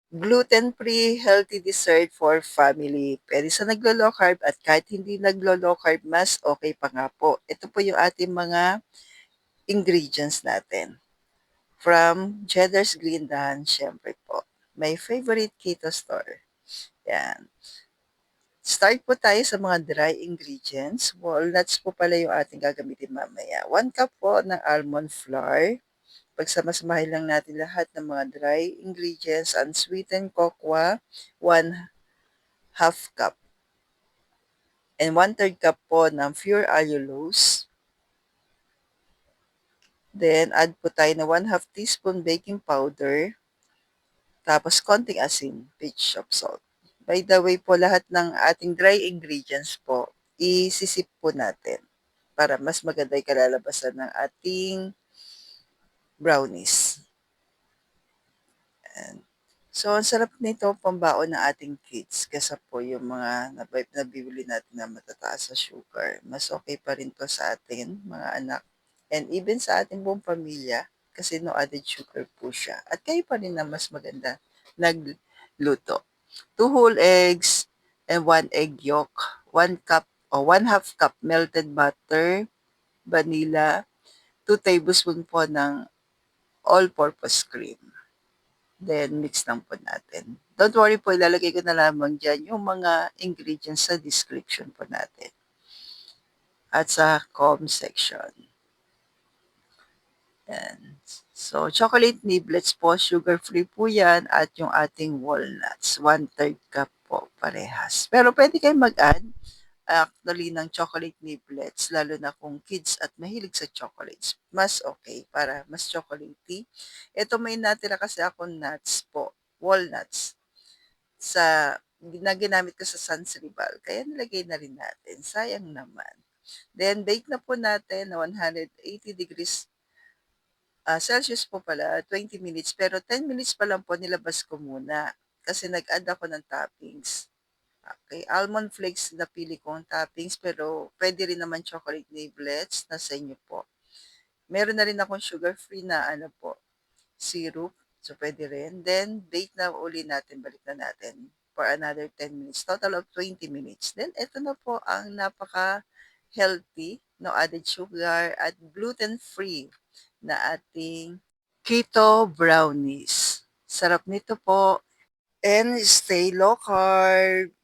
Gluten-free healthy dessert for family. Puwede sa naglo-low carb at kahit hindi naglo-low carb mas okey pa nga po. Ito po yung ating mga ingredients natin. From Cheddar's Green Dahan siyempre po, my favorite keto store, 'yan. Start po tayo sa mga dry ingredients. Walnuts po pala yung ating gagamitin mamaya. 1 cup po ng almond flour. Pagsama-samahin lang natin lahat ng mga dry ingredients, unsweetened cocoa, 1/2 cup. And 1/3 cup po ng pure allulose. Then, add po tayo na 1/2 teaspoon baking powder. Tapos, konting asin, pinch of salt. By the way po, lahat ng ating dry ingredients po, isisip po natin para mas maganda yung kalalabasan ng ating brownies. And, so, ang sarap nito pambaon ng ating kids kaysa po yung mga nabibili natin na matataas sa sugar. Mas okay pa rin to sa atin, mga anak, and even sa ating buong pamilya kasi no added sugar po siya. At kayo pa rin na mas maganda nagluto. 2 whole eggs and 1 egg yolk, 1 cup o 1/2 cup melted butter, vanilla, 2 tablespoon po ng all-purpose cream. Then, mix lang po natin. Don't worry po, ilalagay ko na lamang dyan yung mga ingredients sa description po natin at sa section. Yan. So, chocolate niblets po, sugar-free po yan at yung ating walnuts, 1/3 cup po parehas. Pero pwede kayong mag-add actually ng chocolate niblets, lalo na kung kids at mahilig sa chocolates. Mas okay para mas chocolatey. Ito may natira kasi ako nuts po, walnuts, sa na ginamit ko sa Sansribal. Kaya nilagay na rin natin. Sayang naman. Then, bake na po natin na 180 degrees Celsius po pala, 20 minutes. Pero 10 minutes pa lang po nilabas ko muna kasi nag-add ako ng toppings. Okay, almond flakes napili kong toppings pero pwede rin naman chocolate niblets, nasa inyo po. Meron na rin akong sugar-free na ano po, syrup. So, pwede rin. Then, bake na uli natin, balik na natin for another 10 minutes. Total of 20 minutes. Then, ito na po ang napaka-healthy, no added sugar at gluten-free na ating keto brownies. Sarap nito po. And stay low carb.